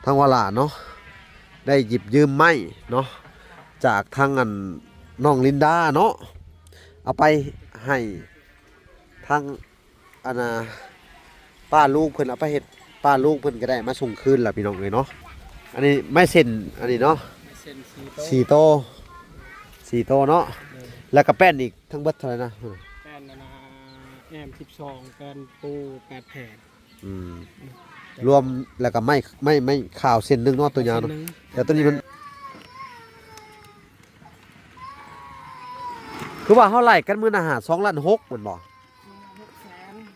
ทางวาลาเนาะได้หยิบยืมไม้เนาะจากทางน้องลินดาเนาะเอาไปให้ทางอันน่ะป้าลูกเพิ่นเอาไปเฮ็ดป้าลูกเพิ่นก็ได้มาส่งคืนล่ะพี่น้องเอ้ยเนาะอันนี้ไม่เซ็นอันนี้เนาะเส้น4โต4โตเนาะแล้วก็แป้นอีกทั้งเบิดเท่าไหร่นะแป้นนะแอม12แป้นปู8แผ่นรวมแล้วก็ไม่ข่าวเส้นนึงเนาะตัวยาวเนาะแต่ตัวนี้มันคือว่าเฮาไล่กันมื้ออาหาร2.6 ล้านมันบ่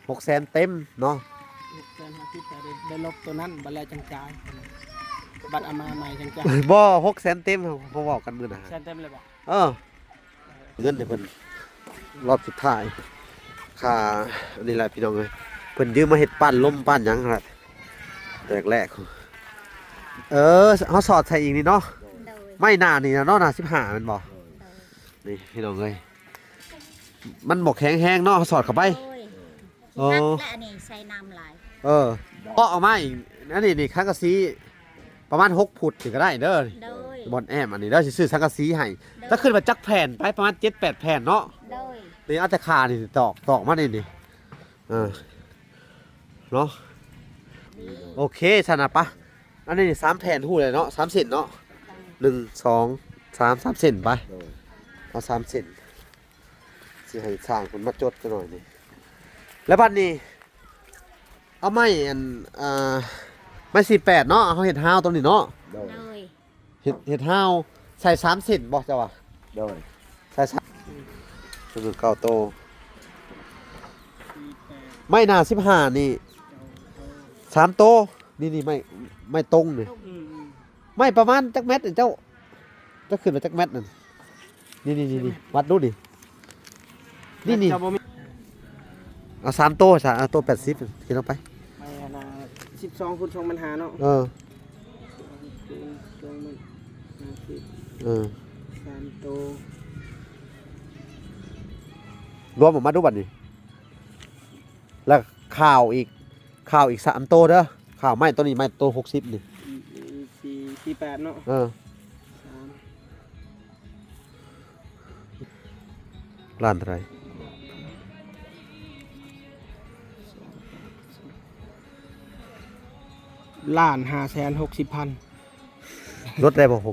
600,000เต็มเนาะ650,000ได้ลบตัวนั้นบัดแล้วจังจ่ายบัดเอามาใหม่จังจ่ายบ่600,000เต็มเขาบอกกันมื้ออาหารเต็มเลยบ่เงินให้เพิ่นรอบสุดท้ายค่าอันนี้แหละพี่น้องเอ้ยเพิ่นยืมมาเฮ็ดปั้นลมปั้นหยังหั่นล่ะแรกเฮาสอดใส่อีกนี่เนาะไม่หน้านี่เนาะหน้า15แม่นบ่นี่พี่น้องเอ้ยมันบ่แข็งแรงเนาะสอดเข้าไปและอันนี้ใส่น้ำลายออกมาอีกอันนี้สังกะสีประมาณ6ฟุตถึงก็ได้เด้อบอนแอมอันนี้เด้อสิซื้อสังกะสีให้ถ้าขึ้นมาจักแผ่นไปประมาณ 7-8 แผ่นเนาะนี่เอาแต่ขานี่ตอกมานี่เนาะโอเคชนะปะอันนี้3แผ่นหู้เลยเนาะ3เซนเนาะ1 2 3 3เซนไปเอา3เซนสิให้สร้างคนมาจดกันหน่อยนี่แล้วบัดนี้เอาไม้ไม้48เนาะเฮาเฮ็ดฮาวตัวนี้เนาะเฮ็ดฮาวใส่3เซนบ่จ้ะวะใส่3คือเก่าโตไม้หน้า15นี่3โตนี่ไม่ตรงนี่ไม่ประมาณจักเม็ดเจ้าขึ้นมาจักเม็ดนั่นนี่วัดดูดินี่เอา3โตซะเอาโต80กินลงไปไม่นะ12ฟุต2มันหาเนาะ3โตรวมออกมาดูบัดนี้แล้วข่าวอีก3โตเด้อข่าวไม้ตัวนี้ไม้โต60นี่48เนาะล้านเท่าไหร่1,560,000ลดได้บ่60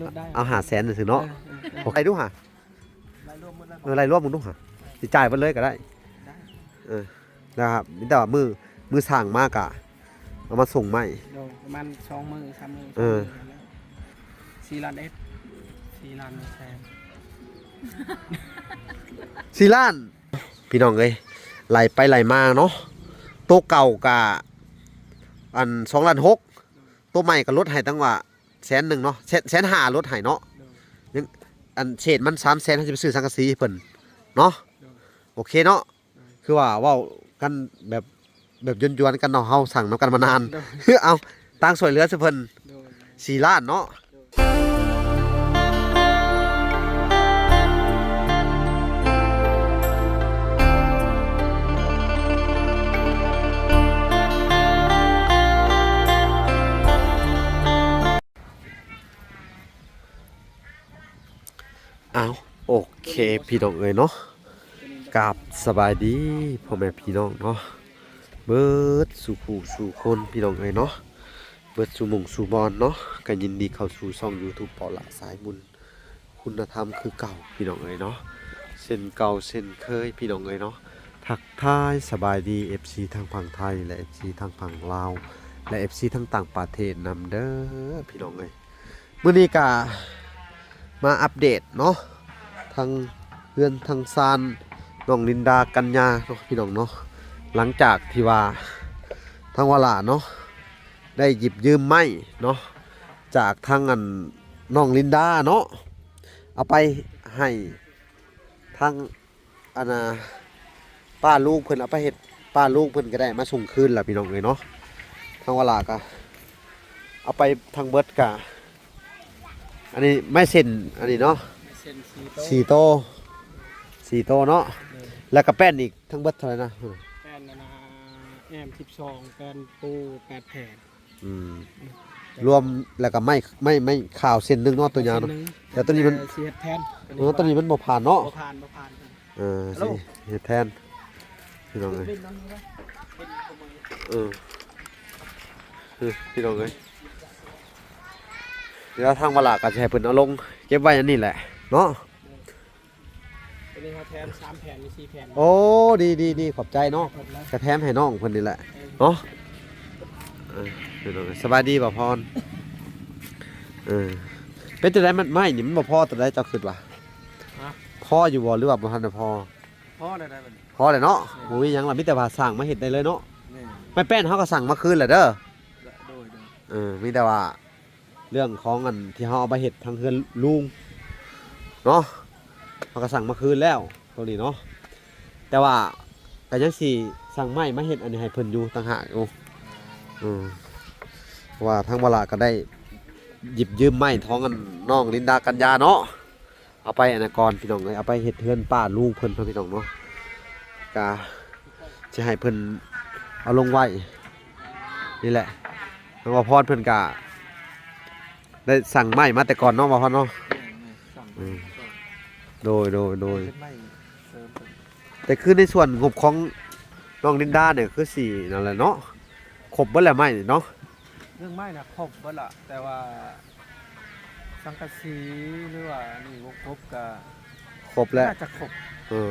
ลดได้เอา500,000นึงเนาะใครดูหารายรวมมึงดูหาสิจ่ายไปเลยก็ได้นะครับมีแต่ว่ามือสั่งมากอะเอามาส่งใหม่ประมาณ2 มื้อ 3 มื้อ4 ล้าน4 ล้านแสน4 ล้านพี่น้องเอ้ยไหลไปไหลมาเนาะโตเก่ากะอัน2.6 ล้านตัวใหม่ก็ลดให้ตั้งว่า100,000เนาะ150,000ลดให้เนาะยังอันเศษมัน300,000ให้ไปซื้อสังกะสีเพิ่นเนาะโอเคเนาะคือว่าเว้ากันแบบยวนๆกันเนาะเฮาสั่งนำกันมานานเอาตั้งสวยเหลือสิเพิ่น4 ล้านเนาะโอเคพี่น้องเอ้ยเนาะกับสบายดีพ่อแม่พี่น้องเนาะเบิดสู่ผู้สู่คนพี่น้องเอ้ยเนาะเบิดสู่หมุ่งสู่บอลเนาะก็ยินดีเข้าสู่ช่อง YouTube ปอละสายบุญคุณธรรมคือเก่าพี่น้องเอ้ยเนาะเส้นเก่าเส้นเคยพี่น้องเอ้ยเนาะทักทายสบายดี FC ทางฝั่งไทยและ FC ทางฝั่งลาวและ FC ทั้งต่างประเทศนำเด้อพี่น้องเอ้ยมื้อนี้ก็มาอัปเดตเนาะทางเพื่อนทางซานน้องลินดากัญญาเนาะพี่น้องเนาะหลังจากที่ว่าทางวาลาเนาะได้หยิบยืมไม้เนาะจากทางน้องลินดาเนาะเอาไปให้ทางป้าลูกเพิ่นเอาไปเฮ็ดป้าลูกเพิ่นก็ได้มาส่งคืนล่ะพี่น้องเอ้ยเนาะทางวาลาก็เอาไปทางเบิดกะอันนี้ไม่เซ็นอันนี้เนาะ4โตเนาะแล้วก็แป้นอีกทั้งเบิดเท่าไหร่นะแป้นนะแอม12แป้นปู8แผ่น อืมรวมแล้วก็ไม่ข่าวเส้นหนึงเนาะตัวยาวเนาะแต่ตัวนี้มัน สิเฮ็ดแทน ตัวนี้มันบ่ผ่านเนาะ บ่ผ่าน สิเฮ็ดแทนพี่น้องเอ้ย เป็นน้องนี่ว่าเป็นขโมย พี่น้องเอ้ยเดี๋ยวทางเวลาก็จะให้เพิ่นเอาลงเก็บไว้อันนี้แหละเนาะ ตัวนี้เขาแทน3แผ่นหรือ4แผ่น โอ้ดีขอบใจเนาะ หมดแล้ว กระแถมให้น้องเพิ่นนี่แหละเนาะพี่น้องเอ้ยสบายดีบ่พรเป็นจังไดมันไม่นี่มันบ่พอตัวใดเจ้าคิดว่า ฮะ พออยู่บ่หรือว่าบ่ทันได้พอ พ่อได้บัดนี้ พอเลยเนาะโอ้ยยังล่ะมีแต่ว่าสั่งมาเฮ็ดได้เลยเนาะ นี่ ไม่แป้นเฮาก็สั่งมาคืนแหละเด้อ โดย มีแต่ว่าเรื่องของอันที่เฮาเอาไปเฮ็ดทางเฮือนลุงเนาะเฮาก็สั่งมาคืนแล้วตัวนี้เนาะแต่ว่าก็ยังสิสั่งไม้มาเฮ็ดอันนี้ให้เพิ่นอยู่ต่างหากอยู่เพราะว่าทางเวลาก็ได้หยิบยืมไม้ท้องกันน้องลินดากัญญาเนาะเอาไปอนนกรพี่น้องเลยเอาไปเฮ็ดเฮือนป้าลุงเพิ่นพี่น้องเนาะก็จะให้เพิ่นเอาลงไว้นี่แหละทางว่าพรเพิ่นก็ได้สั่งไม้มาแต่ก่อนเนาะว่าพรเนาะ สั่ง โดย เป็นไม้เสริม แต่คือในส่วนงบของน้องลินดาเนี่ยคือสี่นั่นแหละเนาะครบเบิดแล้วไม้เนาะ เรื่องไม้น่ะครบเบิดล่ะแต่ว่าสังกะสีหรือว่านี่วงกบก็ ครบแล้ว น่าจะครบ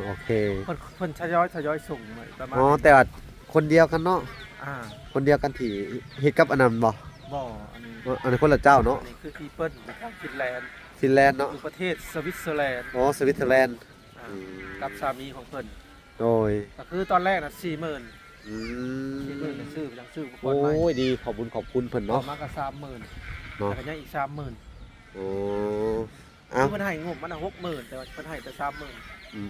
โอเค เพิ่นทยอยส่งมาประมาณ อ๋อแต่ว่าคนเดียวกันเนาะ อ่า คนเดียวกันที่เฮ็ดกับอันนั้นบ่ บ่อันนี้ อันนี้คนละเจ้าเนาะ อันนี้คือพี่เปิ้ลจากฟินแลนด์ ฟินแลนด์เนาะ อยู่ประเทศสวิตเซอร์แลนด์ อ๋อสวิตเซอร์แลนด์ อ่า อืม กับสามีของเพิ่น โดย ก็คือตอนแรกน่ะ 40,000 อืม 40,000น่ะซื้อยังซื้อบ่พ โอ้ อไหม ยดีขอบคุณเพิ่น ต่อ เนาะ มาก็30,000 เนาะ แล้วก็ยังอีก 30,000 โอ้ คื เอ้า อเพิ่นให้งบมันน่ะ60,000แต่ว่าเพิ่นให้แต่30,000 อืม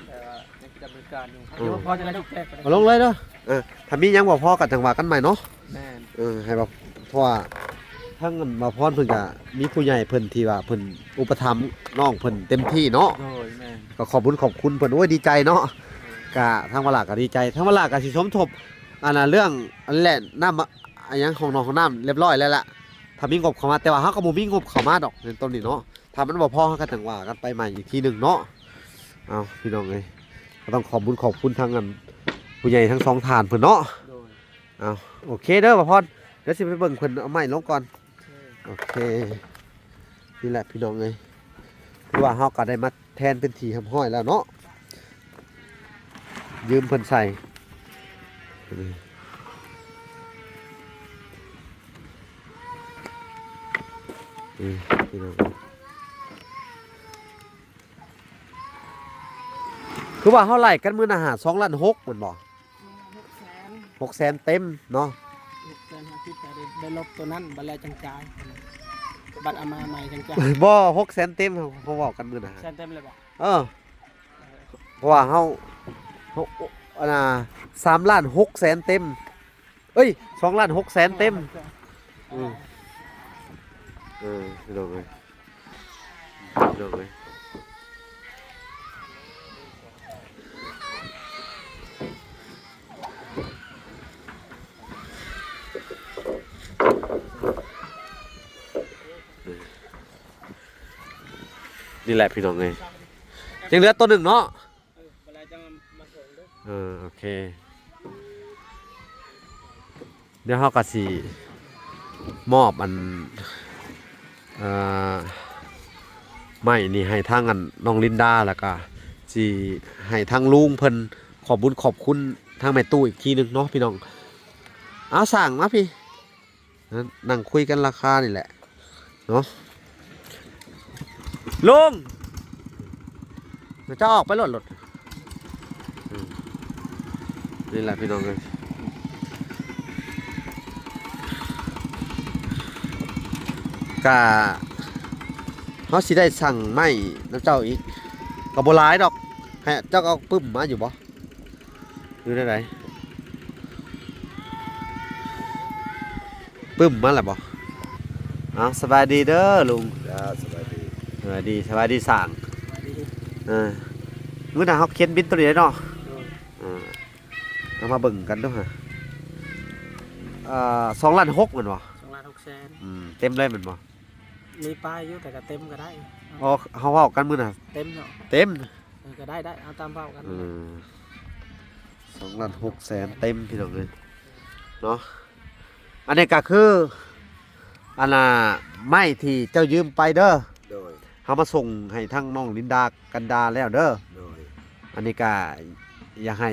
แต่ว่ายังดำเนินการอยู่เดี๋ยวพอจะได้ทุกแก้ไป เอาลงเลยเด้อถ้ามีหยังบ่พอกันจังหวะกันใหม่เนาะ แม่น ให้แบบเพราะว่าทั้งอันมาพรเพิ่นก็มีผู้ใหญ่เพิ่นที่ว่าเพิ่นอุปถัมภ์น้องเพิ่นเต็มที่เนาะ โดยแม่น ก็ขอบคุณเพิ่นโอ้ยดีใจเนาะก็ทางเวลาก็ดีใจทางเวลาก็สิสมทบอันน่ะเรื่องอันแหละน้ำอันหยังของน้องของน้ำเรียบร้อยแล้วล่ะถ้ามีงบเข้ามาแต่ว่าเฮาก็บ่มีงบเข้ามาดอกในต้นนี้เนาะถ้ามันบ่พอเฮาก็จังว่ากันไปใหม่อีกทีหนึงเนาะเอาพี่น้องเอ้ยก็ต้องขอบคุณทางอันผู้ใหญ่ทั้งสองท่านเพิ่นเนาะ โดย เอาโอเคเด้อบ่พรเดี๋ยวสิไปเบิ่งเพิ่นเอาไม้ลงก่อนโอเคนี่แหละพี่น้องเอ้ยคือว่าเฮาก็ได้มาแทนเป็นที่ทำห้อยแล้วเนาะยืมเพิ่นใส่พี่น้องคือว่าเฮาไล่กันมื้อน่ะหา2.6 ล้านเหมือนบ่ 600,000 600,000เต็มเนาะ 650แต่ได้ลบตัวนั้นบัดแล้วจังจ่ายบัตรเอามาใหม่จังจ่าย บ่600,000เต็มเขาบอกกันมื้อน่ะ แซนเต็มเลยบ่ เพราะว่าเฮาอันน่ะ3.6 ล้านเต็มเอ้ย2.6 ล้านเต็มพี่น้องเอ้ยนี่แหละพี่น้องเอ้ยยังเหลือตัวหนึ่งเนาะ บัดแล้วจะมาส่งเด้อ โอเคเดี๋ยวเฮาก็สิมอบอันไม่นี่ให้ทางอันน้องลินดาแล้วก็สิให้ทางลุงเพิ่นขอบคุณทางแม่ตู้อีกทีหนึงเนาะพี่น้องเอาสั่งมาพี่นั่งคุยกันราคานี่แหละเนาะลุงเดี๋ยวจะออกไปรถนี่แหละพี่น้องเลยกะเขาสิได้สั่งไม้น้ำเจ้าอีกกับโบราณดอกให้เจ้าเอาปึ้มมาอยู่บ่หรือได้ไหนปึ้มมาแล้วบ่เอาสบายดีเด้อลุงสบายดีสั่งมื้อหน้าเขาเขียนบินตัวนี้ได้เนาะเอามาเบิ่งกันด้วยฮะ 2.6 ล้านแม่นบ่ 2,600,000 เต็มเลยแม่นบ่ มีป้ายอยู่แต่ก็เต็มก็ได้ อ๋อเฮาเว้ากันมื้อน่ะ เต็มเนาะ เต็ม ก็ได้เอาตามเว้ากัน 2.6 ล้านเต็มพี่น้องเอ้ยเนาะอันนี้ก็คืออันน่ะไม้ที่เจ้ายืมไปเด้อ โดย เฮามาส่งให้ทั้งน้องลินดากันดาแล้วเด้อ โดย อันนี้ก็อยากให้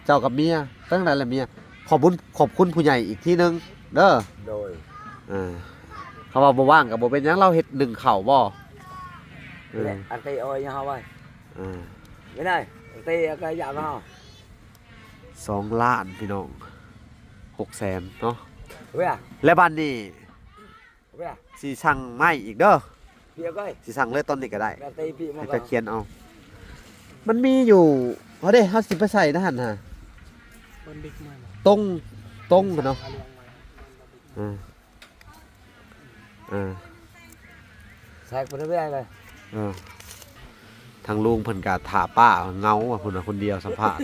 เจ้ากับเมียตั้งแต่ละเมียขอบคุณผู้ใหญ่อีกทีนึงเด้อ โดย เขาว่าบ่ว่างก็บ่เป็นหยังเราเฮ็ด1ข้าวบ่เออ anh tây ơi nha hao ơi อ่า cái này anh tây cái dạ vào 2 ล้านพี่น้อง6 แสนเนาะ biết à และบัดนี้ biết à สิสั่งไม้อีกเด้อ việc ơi สิสั่งเลยตอนนี้ก็ได้ cái tây bị ให้ mà ไปเขียนเอา มันมีอยู่เฮาเด้เฮาสิไปใส่นะหั่นน่ะ มันบิ๊กมาก ตรงเนาะอ่าอ่า sạch của nó biết ai đây เออทางลุงเพิ่นก็ถาป้าเงาว่าเพิ่นว่าคนเดียวสัมภาษณ์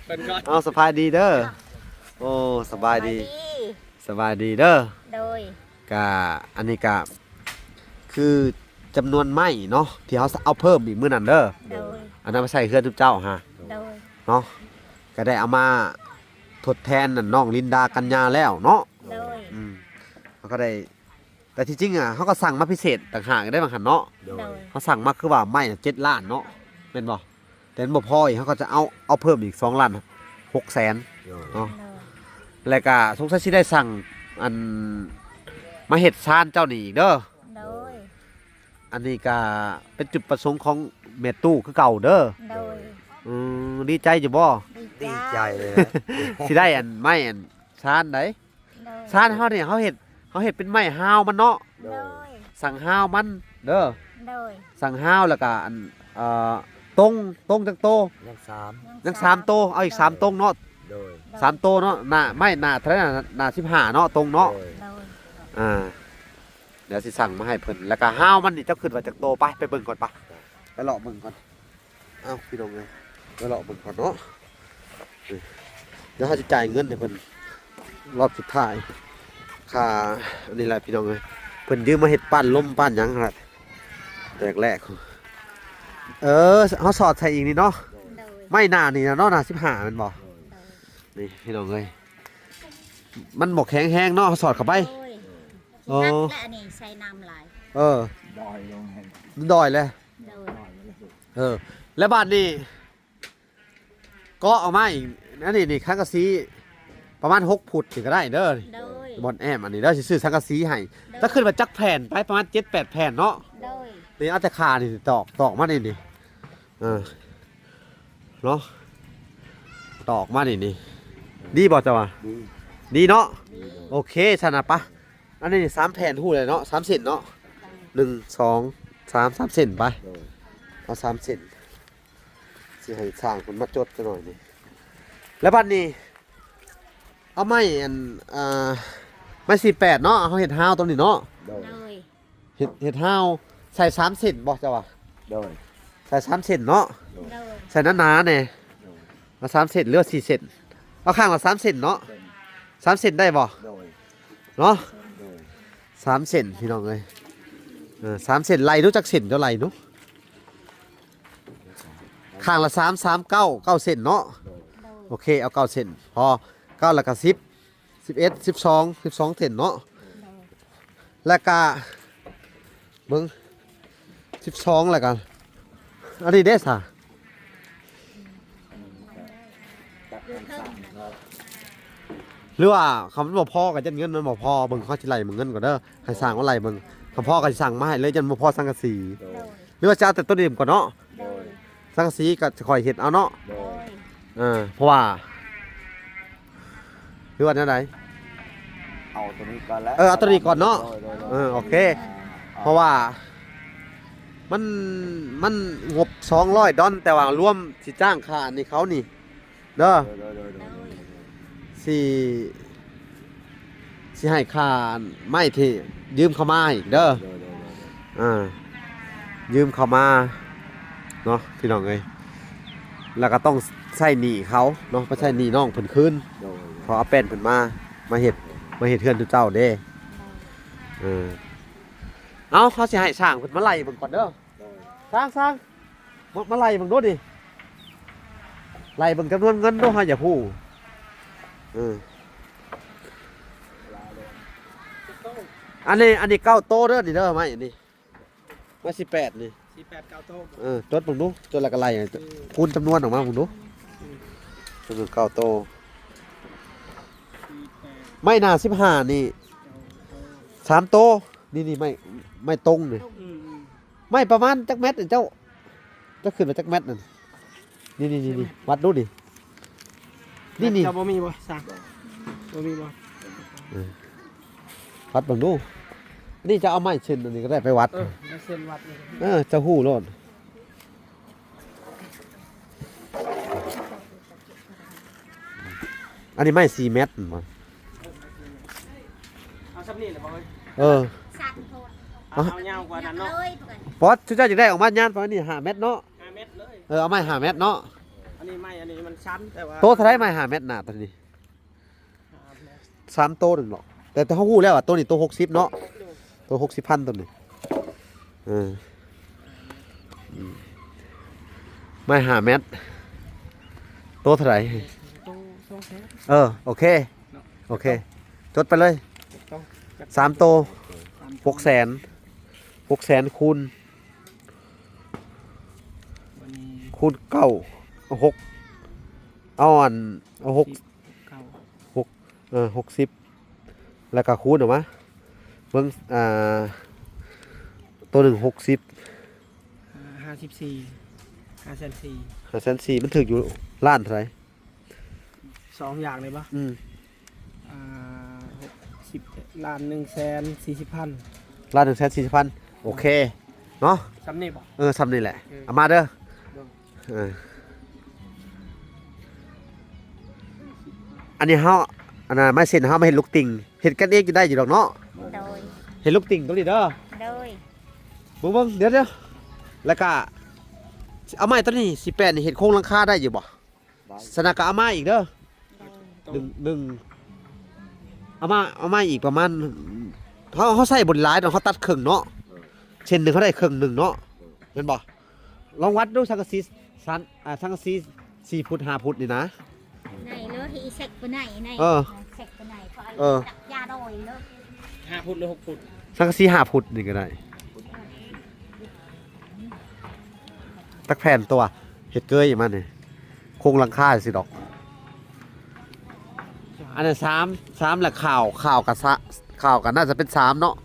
เป็นก้อน เอาสบายดีเด้อโอ้สบายดีสบายดีเด้อ โดย ก็อันนี้ก็คือจำนวนไม้เนาะที่เขาเอาเพิ่มอีกมื้อนั้นเด้อ โดย อันนั้นมาใส่เครื่องทุกเจ้าฮะ โดย เนาะก็ได้เอามาทดแทนนั่นน้องลินดากัญญาแล้วเนาะ โดย เขาก็ได้แต่ที่จริงอ่ะเขาก็สั่งมาพิเศษต่างหากได้บางหันเนาะ โดย เขาสั่งมาคือว่าไม้น่ะ7 ล้านเนาะเป็นบ่แต่มันบ่พออีกเขาก็จะเอาเพิ่มอีก2 ล้าน6 แสน rồi เนาะ โดย แล้วก็สงสัยสิได้สั่งอันมาเฮ็ดซานเจ้านี่อีกเด้อ โดย อันนี้ก็เป็นจุดประสงค์ของแม่ตู้คือเก่าเด้อ โดย ดีใจอยู่บ่ ดี đi ใจ chạy rồi สิได้อันไม้อันซานได โดย ซานเฮาเนี่ยเขาเฮ็ดเป็นไม้ฮาวมันเนาะ โดย สั่งฮาวมันเด้อ โดย สั่งฮาวแล้วก็อันตรงจังโต nhang xám ยัง3โตเอาอีก3ตรงเนาะ rồi 3โตเนาะหน้าไม่หน้าเท่าไหร่หน้า15เนาะตรงเนาะ rồi โดย เดี๋ยวสิสั่งมาให้เพิ่นแล้วก็ฮาวมันนี่เจ้าขึ้นว่าจักโตไปเบิ่งก่อนปะไปเลาะเบิ่งก่อนเอ้าพี่น้องเอ้ยไปเลาะเบิ่งก่อนเนาะเดี๋ยวเขาจะจ่ายเงินให้เพิ่นรอบสุดท้ายค่าอันนี้แหละพี่น้องเอ้ยเพิ่นยืมมาเฮ็ดปั้นลมปั้นหยังหั่นแรกเขาสอดใส่อีกนี่เนาะ โดย ไม่หน้านี่นะเนาะหน้า15แม่นบ่ rồi นี่พี่น้องเอ้ยมันบ่แข็งแรงเนาะเขาสอดเข้าไป โดย อ๋อ นักและอันนี้ใส่น้ำหลาย เออ đòi luôn hay มันดอยเลย โดย แล้วบ้านนี่ก็เอามาอีกนั่นนี่ข้างกะซีประมาณ6 ฟุตถึงก็ได้เด้อ โดย บอนแอมอันนี้เด้อสิซื้อสังกะสีให้ถ้าขึ้นมาจักแผ่นไปประมาณ7-8 แผ่นเนาะ โดย นี่เอาแต่ขานี่ตอกมานี่เนาะตอกมานี่ดีบ่จ้าวะ đi ดีเนาะ ดี โอเคชนะปะอันนี้3 แผ่นหู้เลยเนาะ3 เซนเนาะ1 2 3 เซนไป rồi เอา3 เซนสิให้สร้างคนมาจดซะหน่อยนี่แล้วบัดนี้เอาไม้อันไม้48เนาะเฮาเฮ็ดฮาวตรงนี้เนาะ rồi โดย เห็ดห้าวใส่3 เซนบอกจ้าวะ rồi ใส่3 เซนเนาะ โดย ใส่หนาๆเนี่ยเอา3 เซนหรือว่า4 เซนเอาข้างละ3 เซนเนาะ3 เซนได้บ่ rồi เนาะ rồi 3 เซนพี่น้องเอ้ย3 เซนไล่รู้จักเซนเท่าไหร่เนาะข้างละ3 9 เซนเนาะ โดย โอเคเอา9 เซนพอ9แล้วก็10 11 12 เซนเนาะ โดย แล้วก็เบิ่ง12แล้วกันอันนี้เด้ซะ อยู่เทิงนะ หรือว่าคำมันบ่พอกับจันเงินมันบ่พอเบิ่งเขาสิไล่มึงเงินก่อนเด้อให้สร้างว่าไล่มึงคำพ่อก็สิสั่งมาให้เลยจันบ่พอสังกะสี โดย หรือว่าจะเอาแต่ต้นเดิมก่อนเนาะ โดย สังกะสีก็จะคอยเฮ็ดเอาเนาะ โด rồi ย เพราะว่าหรือว่าแนวใด เอาตัวนี้ก่อนแล้ว เอาตัวนี้ก่อนเนาะ rồi rồi โอเค เพราะว่ามันงบ200 ดอลแต่ว่ารวมสิจ้างค่านี่เขานี่เด้อ rồi rồi rồi rồi สิให้ค่าไม้ที่ยืมเข้ามาอีกเด้อ rồi rồi ยืมเข้ามาเนาะพี่น้องเอ้ยแล้วก็ต้องใช้หนี้เขาเนาะไปใช้หนี้น้องเพิ่นคืน rồi พอเอาแป้นเพิ่นมาเฮ็ดเฮือนทุเจ้าเด้เออเอาเขาสิให้สร้างเพิ่นมาไล่เบิ่งก่อนเด้อ โดย สร้างมาไล่เบิ่งดูดิไล่เบิ่งจำนวนเงินดูเฮาอย่าฮู้เอออันนี้9โตเด้อนี่เด้อไม้อันนี้มา18นี่ 48 9โต๊ะ จดเบิ่งดูจดแล้วก็ไล่คูณจำนวนออกมาเบิ่งดูจำนวน9โต 48 ไม่น่า15นี่3โตนี่ไม่ตรงนี่ อืม ไม่ประมาณจักเม็ดนี่เจ้าขึ้นมาจักเม็ดนั่นนี่วัดดูดินี่ จะบ่มีบ่สั่งบ่มีบ่ วัดเบิ่งดูนี่จะเอาไม้เช่นอันนี้ก็ได้ไปวัด มาเซ็นวัดเลย จะฮู้โลดอันนี้ไม้4เม็ดบ่ เอาซับนี่เลยบ่เอ้ย เออ สั่นโทษ เอายาวกว่านั้นเนาะ เลยเพิ่น ปอดชุดเจ้าจะได้ออกมาย่านประมาณนี้5เม็ดเนาะ 5 เมตรเลย เอาไม้5เม็ดเนาะ อันนี้ไม่อันนี้มันชั้นแต่ว่า โตเท่าไรไม้5เม็ดหน้าตัวนี้ 5เมตร 3โตหนึ่งเนาะแต่เฮาฮู้แล้วว่าตัวนี้โต60เนาะโต60,000ตัวนี้เออไม้5เม็ดโตเท่าไหร่ ต้องแท้ โอเคจดไปเลย ต้อง 3โต600,000คูณ วันนี้ คูณ9เอา6เอาอันเอา6 9 60แล้วก็คูณออกมาเบิ่งตัวหนึ่ง60 54 504,000มันถึกอยู่ล้านเท่าไหร่ 2อย่างเลยปะ60 ล้าน140,000 ล้าน140,000โอเคเนาะ ซ้ำนี่บ่ ซ้ำนี่แหละเอามาเด้ออันนี้เฮาอันน่ะไม่เซ็นเฮามาเฮ็ดลูกติ่งเฮ็ดกันเองอยู่ได้อยู่ดอกเนาะ โดย เฮ็ดลูกติ่งตัวนี้เด้อ โดย เบิ่งเดี๋ยวแล้วก็เอาไม้ตัวนี้18นี่เฮ็ดโครงหลังคาได้อยู่บ่ ได้ สนากะเอามาอีกเด้อ โดย หนึ่งเอามาอีกประมาณเขาใส่บนหลายเนาะเขาตัดครึ่งเนาะเช่นหนึ่งเขาได้ครึ่งหนึ่งเนาะเห็นบ่ลองวัดดูสังกะสีสังกะสี4 ฟุต 5 ฟุตนี่นะ ในเลือที่เซ็กไปไหนใน เออ เซ็กไปไหนเขา เออ จับยาโดยเลิก 5 ฟุตหรือ 6 ฟุต สังกะสี5 ฟุตนี่ก็ได้ตักแผ่นตัวเห็ดเกยมาเนี่ยโครงหลังคาสิดอกอันนั้น3แหละข่าวกับน่าจะเป็น3เนาะ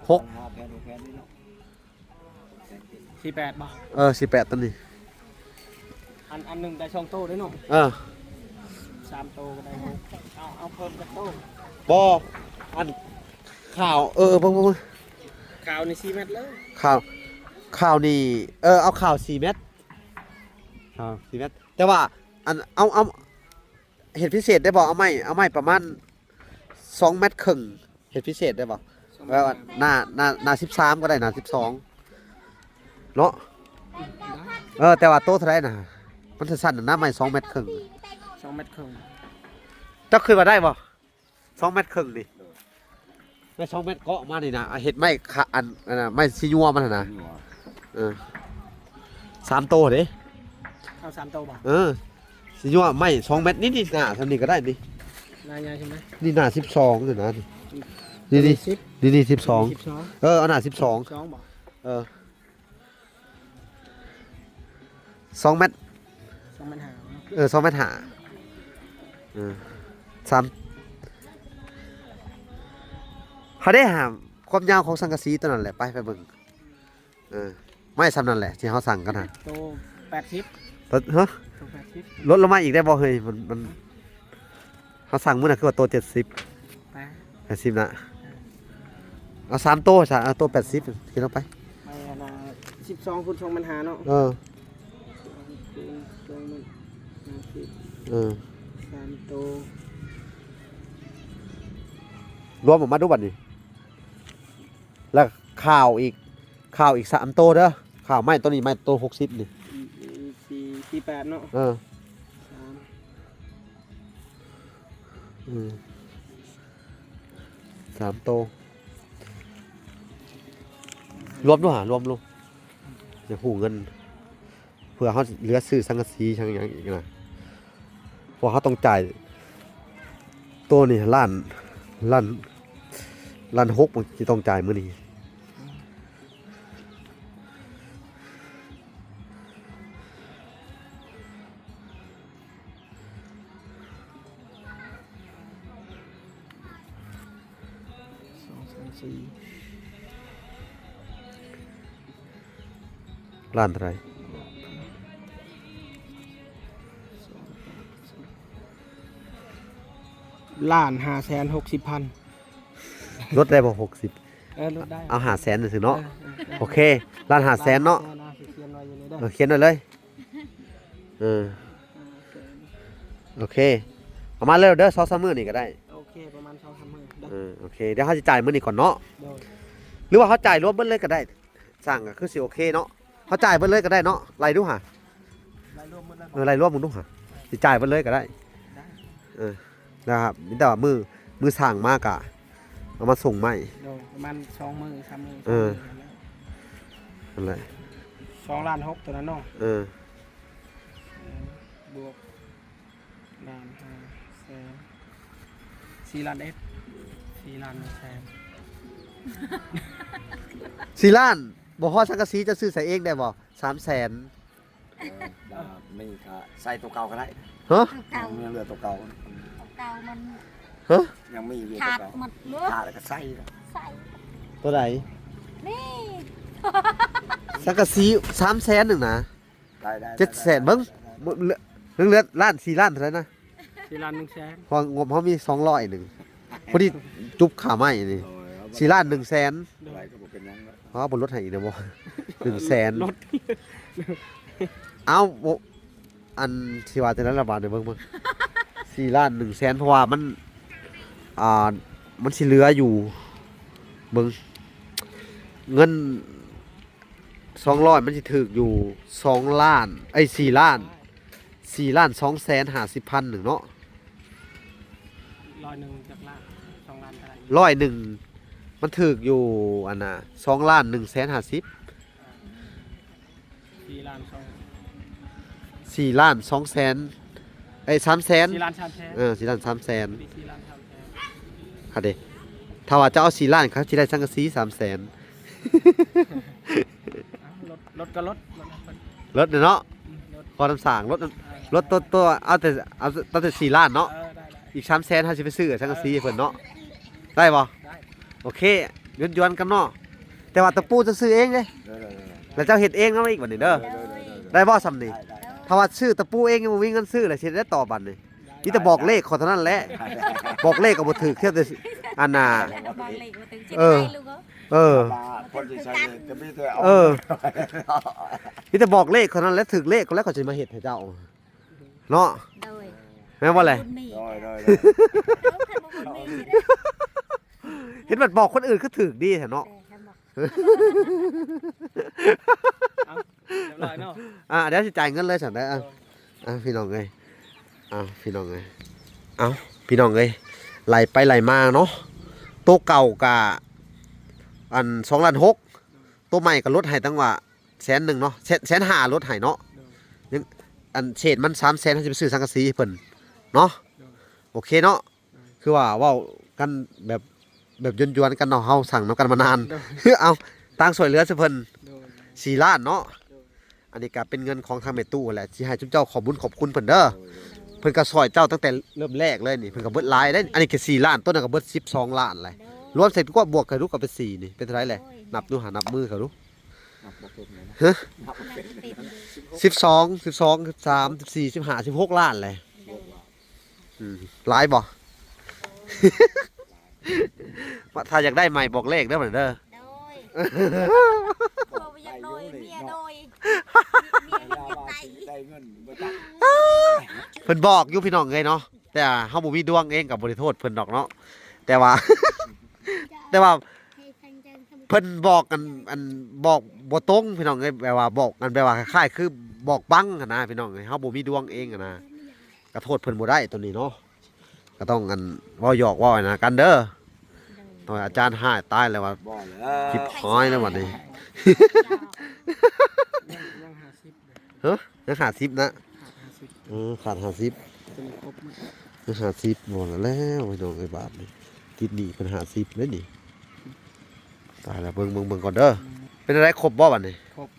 6 แพนนี่เนาะ 48บ่ 18ตัวนี้ อันหนึงได้2โต๊ะด้วยเนาะ 3โต๊ะก็ได้6เอาเพิ่มกับโต๊ะ บออันข่าวเบิ่ง ข่าวนี่4 เมตรเลย ข่าวนี่เอาข่าว4 เม็ดข่าว4 เม็ดแต่ว่าอันเอาเห็ดพิเศษได้บ่เอาไม่ประมาณ2 เม็ดครึ่งเห็ดพิเศษได้บ่แล้วหน้า13ก็ได้หน้า12เนาะแต่ว่าโต๊ะเท่าไหร่น่ะมันสั้นๆน่ะนะไม่2 เม็ดครึ่ง 2 เมตรครึ่ง เจ้าขึ้นมาได้บ่2 เม็ดครึ่งนี่ไม่2 เม็ดเกาะมานี่นะเห็ดไม้อันน่ะไม้สิยัวมันน่ะนะ นี่หว่า 3 โตเด้ เอา3โต๊ะบ่ สิยัวไม่2 เม็ดนี่หน้าทำนี่ก็ได้นี่ นายใช่ไหม นี่หน้า12นี่นะนี่ 10 นี่12 12 เอาหน้า12 2บ่ 2 เม็ด 2มันหา 2 เม็ดหา3เขาได้หาความยาวของสังกะสีตัวนั้นแหละไปเบิ่งไม่ซ้ำนั่นแหละที่เขาสั่งกันฮะ โต๊ะ80 ตัวโต๊ะ80ลดลงมาอีกได้บ่เฮ้ยมันเขาสั่งมื้อน่ะคือว่าตัว70 ไป 80นะเอา3โตซะเอาตัว80กินลงไป ไปอันน่ะ12 ฟุต2มันหาเนาะ 3โต๊ะ รวมออกมาดูบัดนี้แล้วข่าวอีก3โตเด้อข่าวไม้ตัวนี้ไม้โต60นี่ 48เนาะ 3 อืม3 โตรวมด้วยหารวมลูกอย่าหูเงินเพื่อเขาเหลือซื้อสังกะสีช่างอย่างอีกนะเพราะเขาต้องจ่ายตัวนี่ล้าน6มันจะต้องจ่ายมื้อนี้ 2 3 4 ล้านเท่าไหร 1,560,000 ลดได้บ่60 ลดได้ เอา500,000นึงสิเนาะโอเคล้าน500,000เนาะ เขียนไว้อยู่นี่เด้อ เขียนไว้เลยโอเคเอามาเร็วเด้อ2-3 มื้อนี่ก็ได้ โอเคประมาณ2-3 มื้อได้ โอเคเดี๋ยวเขาจะจ่ายมื้อนี้ก่อนเนาะ โดย หรือว่าเขาจ่ายรวมเบิดเลยก็ได้สั่งก็คือสิโอเคเนาะเขาจ่ายเบิดเลยก็ได้เนาะไล่ดูหะ รายรวมหมดแล้ว ไล่รวมมึงดูหะสิจ่ายเบิดเลยก็ได้นะครับนี่แต่ว่ามือสั่งมากอะเอามาส่งใหม่ โดยประมาณ2 มื้อ 3 มื้อ นั่นแหละ 2.6 ล้านตัวนั้นเนาะบวก1,500,000 4 ล้านเอ็ด4 ล้าน1แสน 4 ล้านบ่ฮอดสังกะสีจะซื้อใส่เองได้บ่300,000 ไม่ค่ะใส่ตัวเก่าก็ได้ ฮะ เก่า ยังเหลือตัวเก่า เก่ามัน ฮะ ยังมีอยู่ ขา ตัว ด เก่า หมดเลือ ขาดแล้วก็ใส่ ใส่ ตัวไหน นี่ สังกะสี300,000นึงนะ ได้ 700,000เบิ่งเหลือล้าน4 ล้านเท่าไหร่นะ 4 ล้าน1แสน พองบเขามี200นึงพอดีจุบขาไม้นี่4 ล้าน1แสน อะไรก็บ่เป็นหยังแล้ว เพราะว่าบนรถให้อีกเด้อบ่1แสน ลด เอาบ่อันที่ว่าแต่นั้นละบาทเดี๋ยวเบิ่ง4 ล้าน1แสนเพราะว่ามันมันสิเหลืออยู่เบิ่งเงิน200มันสิถึกอยู่2 ล้าน4 ล้าน4 ล้าน2แสน50,000นึงเนาะ 100จากล้าน2 ล้านเท่าไหร่ ร้อยหนึ่งมันถึกอยู่อันน่ะ2 ล้าน1แสน50 4 ล้าน 4 ล้าน2แสน3แสน 4 ล้าน3แสน 4 ล้าน3แสน 4 ล้าน3แสน ค่ะเด้ถ้าว่าจะเอา4 ล้านครับสิได้สังกะสี3แสน ลดก็ลด ลดเนาะ ลด พอน้ำสางลดตัวเอาแต่4 ล้านเนาะ ได้ อีก3แสนเฮาสิไปซื้อสังกะสีให้เพิ่นเนาะได้บ่ ได้ โอเคย้อนๆกันเนาะแต่ว่าตะปูจะซื้อเองเด้แล้วเจ้าเฮ็ดเองเนาะอีกบัดนี้เด้อ เลย ได้บ่ซำนี่ถ้าว่าซื้อตะปูเองยังบ่มีเงินซื้อแล้วสิได้ต่อบัดนี้มีแต่บอกเลขขอเท่านั้นแหละบอกเลขก็บ่ถูกเทียบแต่อันน่ะ บางเลขมาถึงจิต เออ ใจลูกเหรอ เออ คนที่ใช้ก็มีแต่เอา เออ มีแต่บอกเลขเท่านั้นแล้วถึกเลขก็แล้วก็สิมาเฮ็ดให้เจ้าเนาะ โดย แม่นบ่แหละ บุญมี ได้ เออขันบุญมีสิได้ เห็นมันบอกคนอื่นคือถึกดีแท้เนาะ แต่ขันบอก เอาเรียบร้อยเนาะ เดี๋ยวสิจ่ายเงินเลยสั่นได้พี่น้องเอ้ยพี่น้องเอ้ยพี่น้องเอ้ยไหลไปไหลมาเนาะโต๊ะเก่ากะอัน2 ล้าน 6โต๊ะใหม่ก็ลดให้ตั้งว่า100,000เนาะ150,000ลดให้เนาะยังอันเศษมัน300,000ให้สิไปซื้อสังกะสีให้เพิ่นเนาะโอเคเนาะคือว่าเว้ากันแบบยวนๆกันเนาะเฮาสั่งนํกันมานาน เอาตังค์สวยเหลือสิเพิ่น โดย 4 ล้านเนาะอันนี้ก็เป็นเงินของทางแม่ตู้แหละสิให้จุ๊บเจ้าขอบคุญขอบคุณเพิ่นเด้อเพิ่นก็ซอยเจ้าตั้งแต่เริ่มแรกเลยนี่เพิ่นก็เบิดหลายได้อันนี้ก็4 ล้านต้นนั้นก็เบิด12 ล้านเลยรวมเสร็จก็บวกกันดูก็เป็น4นี่เป็นเท่าไหร่แหละนับดูหานับมือเขาดู นับบ่เป็นเลยนะ ฮะ นับบ่เป็น ติด 12 13 14 15 16 ล้านเลยหลายบ่ ว่าถ้าอยากได้ใหม่บอกเลขเด้อเพิ่นเด้อ โดยโทรไปยังโดยเมียโดยเมีย ยา ยัง ว่า ไง สิได้เงินบ่จัก เพิ่นบอกอยู่พี่น้องเอ้ยเนาะแต่เฮาบ่มีดวงเองก็บ่ได้โทษเพิ่นดอกเนาะแต่ว่า แต่ว่า เพิ่นบอกอันบอกบ่ตรงพี่น้องเอ้ยแบบว่าบอกกันแบบว่าคล้ายๆคือบอกบังหั้นนะพี่น้องเอ้ยเฮาบ่มีดวงเองหั้นนะก็โทษเพิ่นบ่ได้ตัวนี้เนาะก็ ก็ต้องกันเว้าหยอกเว้าให้นะกันเด้อต้องให้อาจารย์ให้ตายแล้วว่า บ่แล้ว คลิปห้อยแล้วบัดนี้ ยัง50เลย เฮ้ยยังขาด10นะ 50 ขาด50 จะมีครบมั้ย ยัง50บ่แล้วพี่น้องไอ้บาทนี่ติดหนี้เพิ่น50เลยนี่ตายแล้วเบิ่งก่อนเด้อเป็นอะไรครบบ่บัดนี้ ครบ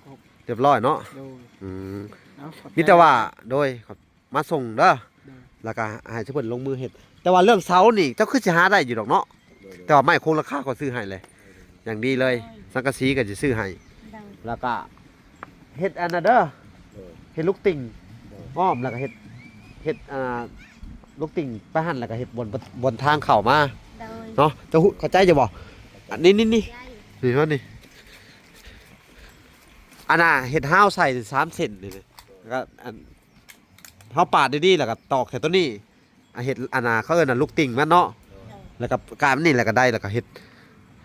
เรียบร้อยเนาะ โดย อืม เอาขอบใจ มีแต่ว่าโดยครับมาส่งเด้อ โดย แล้วก็ให้เพิ่นลงมือเฮ็ดแต่ว่าเรื่องเสานี่เจ้าคือสิหาได้อยู่ดอกเนาะแต่ว่าไม่คงราคาก็ซื้อให้เลย อย่างดีเลยสังกะสีก็สิซื้อให้แล้วก็เฮ็ดอันน่ะเด้อเฮ็ดลูกติ่งอ้อมแล้วก็เฮ็ดลูกติ่งไปหั่นแล้วก็เฮ็ดบนทางเข้ามาเนาะเจ้าเข้าใจจะบ่อันนี้นี่ว่านี่อันน่ะเฮ็ดห้าวใส่3เซนนี่เลยแล้วก็อันเฮาปาดดีๆแล้วก็ตอกแค่ตัวนี้เฮ็ดอันน่ะเขาเอิ้นน่ะลูกติ่งมันเนาะแล้วก็กลายมันนี่แล้วก็ได้แล้วก็เฮ็ด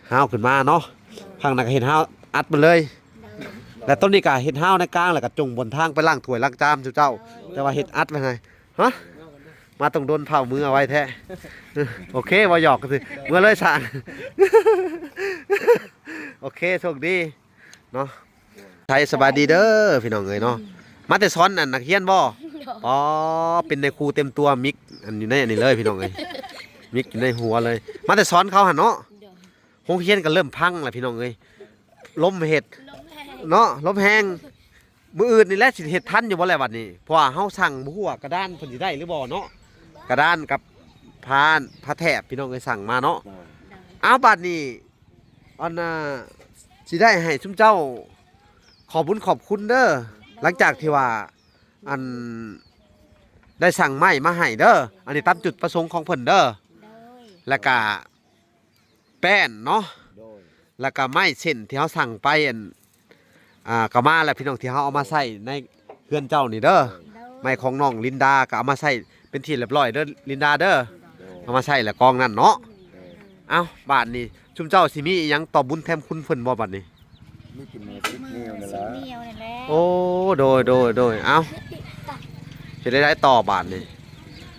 ห้าวขึ้นมาเนาะข้างนั้นก็เฮ็ดห้าวอัดมันเลย แล้วต้นนี้ก็เฮ็ดห้าวในกลางแล้วก็จงบนทางไปล้างถ้วยล้างจานเจ้าแต่ว่าเฮ็ดอัดไว้ให้ฮะมาต้องโดนเผามือเอาไว้แท้ โอเคบ่หยอกกันสิเมื่อเลยสั่ง โอเคโชคดีเนาะไทยสบายดีเด้อพี่น้องเอ้ยเนาะมาแต่สอนอันนักเรียนบ่อ๋อเป็นในครูเต็มตัวมิกอันอยู่ในอันนี้เลยพี่น้องเอ้ยมิกอยู่ในหัวเลย มาแต่สอนเขาหั่นเนาะโรงเรียนก็เริ่มพังแล้วพี่น้องเอ้ยล้มเฮ็ด เนาะลมแห้งมืออื่นนี่แหละสิเฮ็ดทันอยู่บ่แลบัดนี้เพราะว่าเฮาสั่งบ่ฮู้ว่ากระดานเพิ่นสิได้หรือบ่เนาะกระดานกับผ้าแถบพี่น้องเอ้ยสั่งมาเนาะเอาบัดนี้อันน่ะสิได้ให้ซุมเจ้าขอบคุญขอบคุณเด้อหลังจากที่ว่าอันได้สั่งไม้มาให้เด้ออันนี้ตามจุดประสงค์ของเพิ่นเด้อแล้วก็แป้นเนาะ โดย แล้วก็ไม้เส้นที่เฮาสั่งไปอันก็มาแล้วพี่น้องที่เฮาเอามาใส่ในเฮือนเจ้านี่เด้อไม้ของน้องลินดาก็เอามาใส่เป็นที่เรียบร้อยเด้อลินดาเด้อเอามาใส่แล้วกองนั่นเนาะเอ้าบาดนี้ชุมเจ้าสิมีอิหยังตอบบุญแทนคุณเพิ่นบ่บัดนี้ มีกินมือติดนิ้วนั่นแหละ เดียวนั่นแหละ โอ้โดยเอ้าสิได้ต่อบาดนี้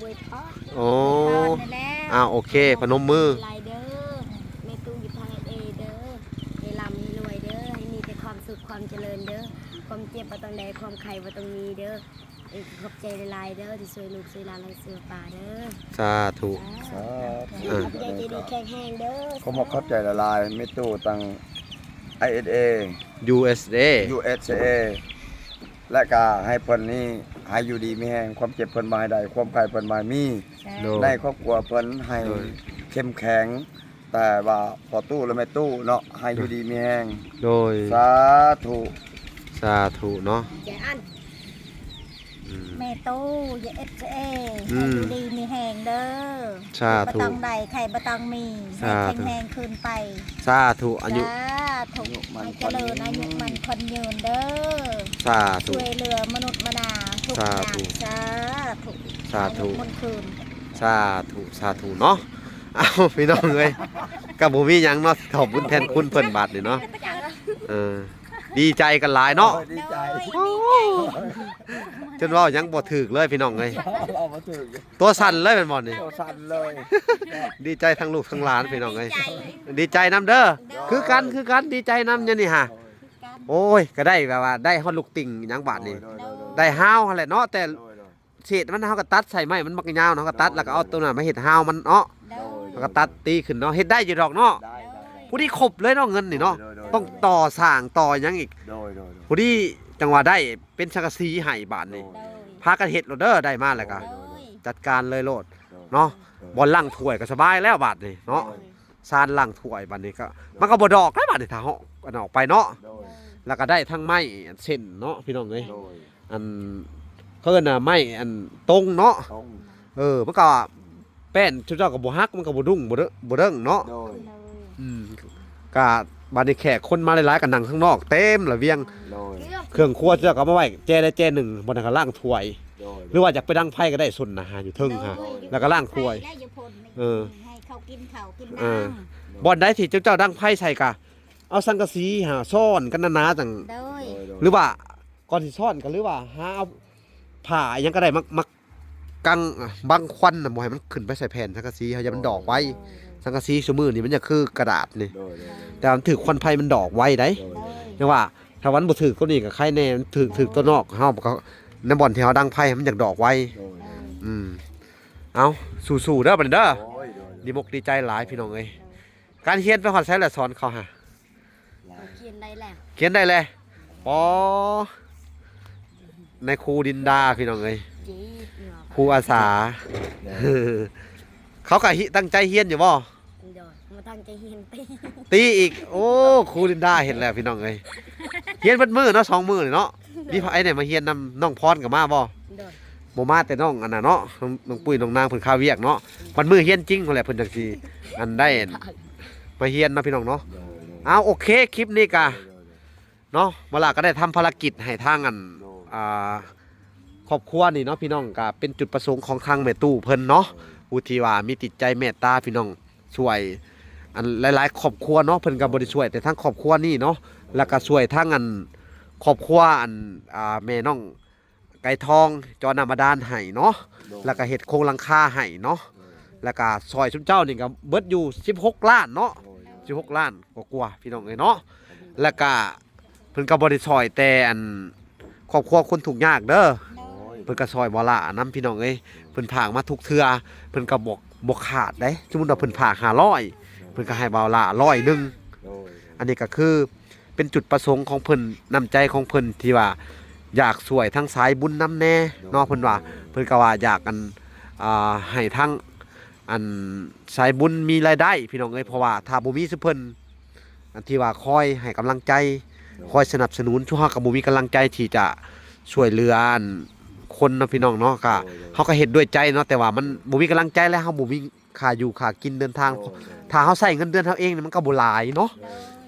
บวยทอด โอ้ นั่นแหละ โอเคพนมมือ ลายเด้อแม่ตู้อยู่ทางเอเด้อให้ร่ำให้รวยเด้อให้มีแต่ความสุขความเจริญเด้อความเจ็บบ่ต้องใดความไข้บ่ต้องมีเด้อขอบใจหลายๆเด้อที่ช่วยลูกช่วยหลานและช่วยป่าเด้อ สาธุ สาธุ ขอบใจดีๆแข็งแรงเด้อ เขามาเข้าใจละลายไม่ตู้ตัง ISA USA USA และก็ให้เพิ่นนี่ให้อยู่ดีมีแห่งความเจ็บเพิ่นมาให้ได้ความไข้เพิ่นมาให้มี โดย ในครอบครัวเพิ่นให้ โดย เข้มแข็ง แต่ว่าพอตู้และแม่ตู้เนาะให้อยู่ดีมีแห่ง โดย สาธุ สาธุเนาะ ใจอัน อืม แม่ตู้อย่าเอฟเอ อืม ดีมีแหงเด้อ สาธุ บ่ต้องใดไข่บ่ต้องมี สาธุ ให้แข็งแรงคืนไป สาธุอายุ สาธุให้เจริญอายุมันคนยืนเด้อ สาธุ ช่วยเหลือมนุษย์มนาทุกอ สา ย่าง ธุ สาธุ สาธุ อายุมันคืน สาธุเนาะเอาพี่น้องเอ้ยก็บ่มีหยังเนาะขอบคุญแทนคุณเพิ่นบาดนี่เนาะเออดีใจกันหลายเนาะ ดีใจ จนว่ายังบ่ถึกเลยพี่น้องเอ้ย เรามาถึง ตัวสั่นเลยเป็นบ่นี่ โตสั่นเลย ดีใจทั้งลูกทั้งหลานพี่น้องเอ้ยดีใจนํเด้อคือกันดีใจนํเนี่ยนี่ฮะโอ้ยก็ได้แบบว่าได้ฮอดลูกติ่งหยังบาดนี่ได้ห้าวหั่นแหละเนาะแต่เศษมันเฮาก็ตัดใส่ไม้มันบักยาวเนาะก็ตัดแล้วก็เอาตัวนั้นมาเฮ็ดห้าวมันเนาะ เด้อ แล้วก็ตัดตีขึ้นเนาะเฮ็ดได้อยู่ดอกเนาะ ได้ ผู้ที่ครบเลยเนาะเงินนี่เนาะต้องต่อสร้างต่อหยังอีก โดย ผู้ที่จังหวะได้เป็นสังกะสีให้บาทนี่ เด้อ พากันเฮ็ดโลดเด้อได้มาแล้วก็ เด้อ จัดการเลยโลดเนาะบ่ล่างถ้วยก็สบายแล้วบาทนี่เนาะซานล่างถ้วยบาทนี้ก็มันก็บ่ดอกได้บาทนี่ถ้าเฮากันออกไปเนาะ โดย แล้วก็ได้ทั้งไม้อันเส้นเนาะพี่น้องเอ้ย โดย อันเพิ่นน่ะไม้อันตรงเนาะ ต้อง มันก็แป้นชุดเจ้าก็บ่ฮักมันก็บ่ดุ้งบ่เด้งเนาะ โดย เด้อ ก็บาดนี้แขกคนมาหลายๆกันนั่งข้างนอกเต็มระเวียง โดย เครื่องครัวเจ้าก็เอามาไว้แจ้ได้แจ้หนึ่งบนนั้นก็ล่างถ้วย โดย หรือว่าอยากไปดังไพ่ก็ได้ส่วนนะฮะอยู่เทึงฮะ แล้วก็ล่างถ้วย แล้วอย่าพ่น เออ ให้เขากินข้าวกิน เอ น้ อ บอนได้ที่เจ้าดังไพ่ใส่กะเอาสังกะสีหาซ่อนกันหนาๆจัง ำเด้อ หรือว่าก่อนสิซ่อนกันหรือว่าหาเอาผ้าอิหยังก็ได้มัก กังบังควันน่ะบ่ให้มันขึ้นไปใส่แผ่นสังกะสีเฮาอย่ามันดอกไว้สังกะสีซุมื้อนี่มันจะคือกระดาษนี่ โดย แต่มันถือควันไฟมันดอกไว้ได้ โดย จังว่าถ้าวันบ่ถือก็นี่ก็ใครแน่มันถือตัวนอกเฮาก็ในบ่อนที่เฮาดังไฟมันอยากดอกไว้ โดย อืมเอาสู้ๆเด้อบัดนี้เด้อ โอ้ยโดย ดีมกดีใจหลายพี่น้องเอ้ยการเรียนไปฮอดไสแล้วสอนเขาหะ เขาเขียนได้แล้ว เขียนได้เลยปอในครูดินดาพี่น้องเอ้ย จีเนาะ ครูอาสา เขาก็ตั้งใจเรียนอยู่บ่ โดยมาตั้งใจเฮียนตี ตีอีกโอ้ครูดินดาเห็นแล้วพี่น้องเอ้ยเรียนเบิดมื้อเนาะ2มื้อนี่เนาะมีไผเนี่ยมาเรียนนำน้องพรก็มาบ่ โดย บ่มาแต่น้องอันน่ะเนาะน้องปุ้ยน้องนางเพิ่นข้าวเวียกเนาะวันมื้อเรียนจริงนั่นแหละเพิ่นจังสิอันได้มาเรียนเนาะพี่น้องเนาะเอาโอเคคลิปนี้ก็เนาะเวลาก็ได้ทำภารกิจให้ทางอันอ่าครอบครัวนี่เนาะพี่น้องก็เป็นจุดประสงค์ของทางแม่ตู้เพิ่นเนาะผู้ที่ว่ามีจิตใจเมตตาพี่น้องช่วยอันหลายๆครอบครัวเนาะเพิ่นก็บ่ได้ช่วยแต่ทั้งครอบครัวนี่เนาะแล้วก็ช่วยทั้งอันครอบครัวอันแม่น้องไก่ทองจอน้ำบาดาลให้เนาะแล้วก็เฮ็ดโครงหลังคาให้เนาะแล้วก็ซอยชุมเจ้านี่ก็เบิดอยู่16ล้านเนาะ16ล้านกว่าๆพี่น้องเอ้ยเนาะแล้วก็เพิ่นก็บ่ได้ซอยแต่อันครอบครัวคนทุกข์ยากเด้อเพิ่นก็ซอยบ่ละนํพี่น้องเอ้ยเพิ่นผากมาทุกเทื่อเพิ่นก็บ่ขาดเด้สมมุติว่าเพิ่นผาก500เพิ่นก็ให้บ่ละ100นึงอันนี้ก็คือเป็นจุดประสงค์ของเพิ่นน้ำใจของเพิ่นที่ว่าอยากช่วยทั้งสายบุญนำแน่เนาะเพิ่นว่าเพิ่นก็ว่าอยากกันให้ทั้งอันสายบุญมีรายได้พี่น้องเอ้ยเพราะว่าถ้าบ่มีซุเพิ่นอันที่ว่าคอยให้กำลังใจคอยสนับสนุนช่วยเฮาก็บ่มีกำลังใจที่จะช่วยเหลืออันคนเนาะพี่น้องเนาะก็เฮาก็เฮ็ดด้วยใจเนาะแต่ว่ามันบ่มีกำลังใจแล้วเฮาบ่มีค่าอยู่ค่ากินเดินทางถ้าเฮาใช้เงินเดือนเฮาเองนี่มันก็บ่หลายเนาะ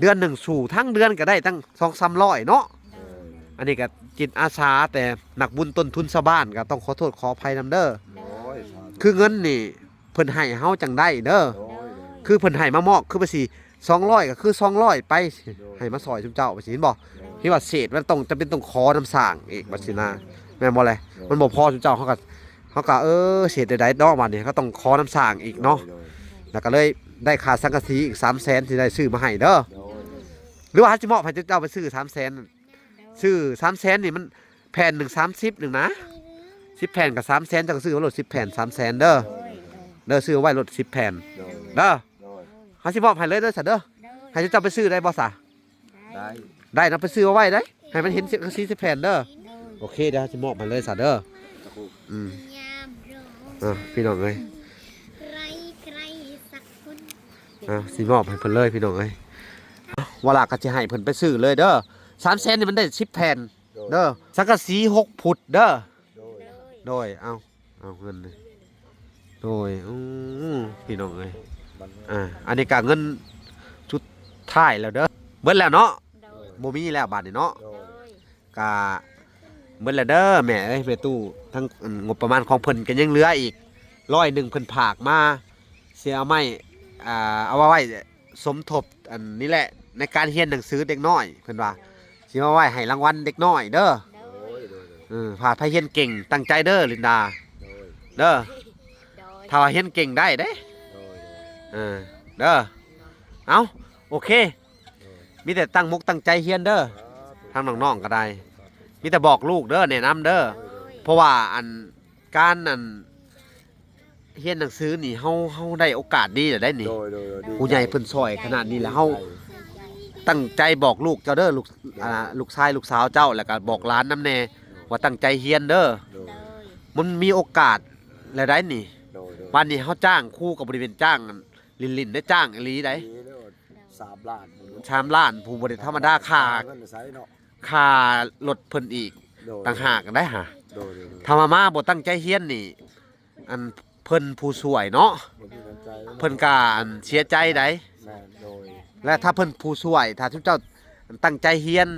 เดือนหนึงสู่ทั้งเดือนก็ได้ตั้ง 2-300เนาะอันนี้ก็จิตอาสาแต่นักบุญต้นทุนชาวบ้านก็ต้องขอโทษขออภัยนำเด้อคือเงินนี่เพิ่นให้เฮาจังได้เด้อคือเพิ่นให้มามอกคือไปสิ200ก็คือ200ไปให้มาซอยชุมเจ้าไปสิเห็นบ่ที่ว่าเศษมันต้องจะเป็นต้องขอน้ำสร้างอีกบัดสินะแม่นบ่แลมันบ่พอชุมเจ้าเขาก็เศษใดๆดอกมานี่เขาต้องขอน้ำสร้างอีกเนาะแล้วก็เลยได้ค่าสังกะสีอีก 300,000 ที่ได้ซื้อมาให้เด้อหรือว่าสิมอบให้เจ้าไปซื้อ 300,000ซื้อ 300,000นี่มันแผ่นหนึง30นึงนะ10แผ่นก็300,000เจ้าก็ซื้อมาโลด10แผ่น300,000เด้อเด้อซื้อไว้โลด10แผ่นเด้อเฮาสิมอบให้เลยเด้อซะเด้อให้เจ้าไปซื้อได้บ่ซะ ได้ ได้นะไปซื้อเอาไว้ได้ให้มันเห็น10แผ่นเด้อโอเคเดี๋ยวสิมอบให้เลยซะเด้ออืม ยามร้อน พี่น้องเอ้ย ใครสักคน สิมอบให้เพิ่นเลยพี่น้องเอ้ยเวลาก็สิให้เพิ่นไปซื้อเลยเด้อ300,000นี่มันได้10แผ่นเด้อสังกะสี6ฟุตเด้อโดยเอาเงินเลยโดยพี่น้องเอ้ยอันนี้ก็เงินชุดท้ายแล้วเด้อเบิดแล้วเนาะ โดย บ่มีแล้วบาดนี้เนาะ โดย ก็เบิดแล้วเด้อแม่เอ้ยแม่ตู้ทั้งงบประมาณของเพิ่นก็ยังเหลืออีก100เพิ่นผากมาเสียเอาไม้เอาไว้สมทบอันนี้แหละในการเรียนหนังสือเด็กน้อยเพิ่นว่าสิเอาไว้ให้รางวัลเด็กน้อยเด้อ โดย พาไปเรียนเก่งตั้งใจเด้อลินดาเด้อ โดย ถ้าว่าเรียนเก่งได้เด้เด้อเอาโอเคมีแต่ตั้งมุกตั้งใจเรียนเด้อทางน้องๆก็ได้มีแต่บอกลูกเด้อแนะนำเด้อเพราะว่าอันการเรียนหนังสือนี่เฮาได้โอกาสดีได้นี่ผู้ใหญ่เพิ่นซอยขนาดนี้แล้วเฮาตั้งใจบอกลูกเจ้าเด้อลูกชายลูกสาวเจ้าแล้วก็บอกหลานนำแน่ว่าตั้งใจเรียนเด้อ โดย มันมีโอกาสแล้วได้นี่วันนี้เฮาจ้างครู่กับบริเวณจ้างลินได้จ้างอีหลีได้3 ล้าน 3 ล้านผู้บ่ได้ธรรมดาค่ารถเพิ่นอีกต่างหากได้หะถ้ามาบ่ตั้งใจเรียนนี่อันเพิ่นผู้ช่วยเนาะเพิ่นก็เสียใจได้และถ้าเพิ่นผู้ช่วยถ้าทุกเจ้าตั้งใจเรียน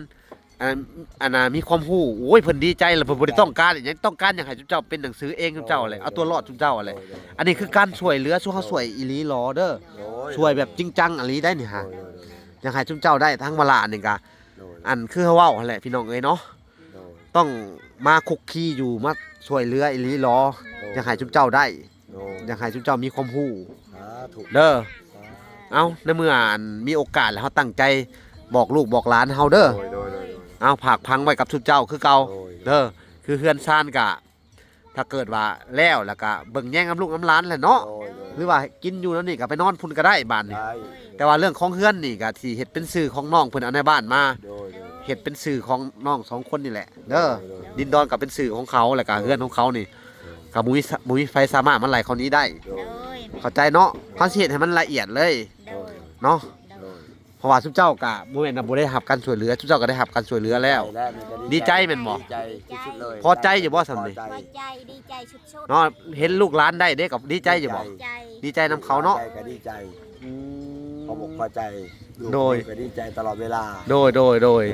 อันน่ะมีความรู้โอ้ยเพิ่นดีใจแล้วเพิ่นบ่ได้ต้องการอีหยังต้องการอยากให้ทุกเจ้าเป็นหนังสือเองทุกเจ้าเลยเอาตัวรอดทุกเจ้าอะไรอันนี้คือการช่วยเหลือช่วยเฮาช่วยอีหลีหรอเด้อช่วยแบบจริงจังอีหลีได้นี่ฮะอยากให้ทุกเจ้าได้ทั้งเวลานี่ก็อันคือเฮาเว้าหั่นแหละพี่น้องเอ้ยเนาะต้องมาคุกคีอยู่มาช่วยเหลืออีหลีหรอ อยากให้จุ๊บเจ้าได้ โดย อยากให้จุ๊บเจ้ามีความรู้ ถูก เด้อเอาในเมื่ออันมีโอกาสแล้วเฮาตั้งใจบอกลูกบอกหลานเฮาเด้อ โดย เอาผากพังไว้กับจุ๊บเจ้าคือเก่า โดย เด้อคือเฮือนซ่านกะ ถ้าเกิดว่าแล้วก็เบิ่งแย่งกับลูกน้ำหลานแหละเนาะหรือว่ากินอยู่แล้วนี่ก็ไปนอนพุ่นก็ได้บ้านนี่ ได้ แต่ว่าเรื่องของเฮือนนี่ก็ที่เฮ็ดเป็นสื่อของน้องเพิ่นเอาในบ้านมา โดย เฮ็ดเป็นสื่อของน้องสองคนนี่แหละเด้อดินดอนก็เป็นสื่อของเขาแล้วก็เฮือนของเขานี่ก็บ่มีไฟสามารถมันไหลเข้านี้ได้ โด โด ย ย เข้าใจเนาะเขาสิเฮ็ดให้มันละเอียดเลย โดย เนาะ โดย เพราะว่าทุกเจ้าก็บ่แม่นว่าบ่ได้รับการช่วยเหลือทุกเจ้าก็ได้รับการช่วยเหลือแล้ว ดีใจแม่นบ่ ดีใจที่สุดเลย พอใจอยู่บ่ซั่นนี่ พอ พอ ใจ ใจดีใจชุดๆ เนาะเห็นลูกหลานได้เด้ก็ดีใจอยู่บ่ ใจ ดีใจนํเขาเนาะ ใจก็ดีใจเขาบอกพอใจลูก โดย ก็ดีใจตลอดเวลา โดย โดย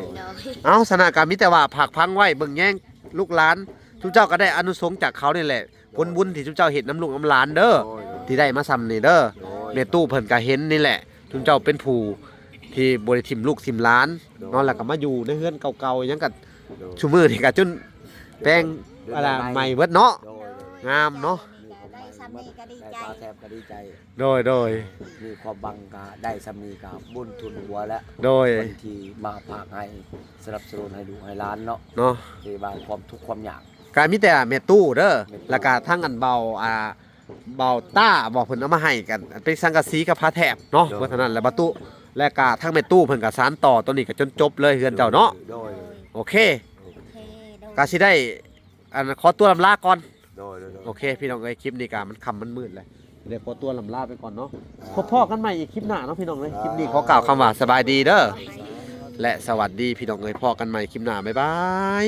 เอาสถานการณ์มีแต่ว่าผักพังไว้เบิ่งแย่งลูกหลานทุกเจ้าก็ได้อานุสงส์จากเขานี่แหละผลบุญที่ทุกเจ้าเห็นน้ำลูกน้ำหลานเด้อ โดย ที่ได้มาซ้ำนี่เด้อ โดย แม่ตู้เพิ่นก็เห็นนี่แหละทุกเจ้าเป็นผู้ที่บ่ได้ทิมลูกทิมหลานเนอนแล้วก็มาอยู่ในเฮือนเก่าๆหยังก็ โดย ชุมือนี่ก็จนแปลงอะไรใหม่เบิดเนาะ โดย งามเนาะ ได้ซ้ำนี่ก็ดีใจ ได้ปลาแทบก็ดีใจ โดย มีความบังกาได้สำนีกับบุญทุนหัวและ โดย คนที่มาภาคให้สนับสนุนให้ดูให้ร้านเนาะ เนาะ ที่บางความทุกข์ความยาก การมีแต่แม่ตู้เด้อ แม่ตู้ แล้วก็ทั้งอันเบาเบาต้าบอกเพิ่นเอามาให้กันเป็นสังกะสีกับผ้าแถบเนาะเพราะฉะนั้นแล้วประตูและก็ทั้งแม่ตู้เพิ่นก็สานต่อตัวนี้ก็จนจบเลยเฮือนเจ้าเนาะ โดย โอเค โอเคโดย ก็สิได้อันขอตัวลำลาก่อน โดย โอเค พี่น้องเอ้ยคลิปนี้ก็มันค่ำมันมืดเลยเดี๋ยวขอตัวลำลาไปก่อนเนาะพบพ่อกันใหม่อีกคลิปหน้าเนาะพี่น้องเอ้ยคลิปนี้ขอกล่าวคำว่าสบายดีเด้อและสวัสดีพี่น้องเอ้ยพ่อกันใหม่คลิปหน้าบ๊ายบาย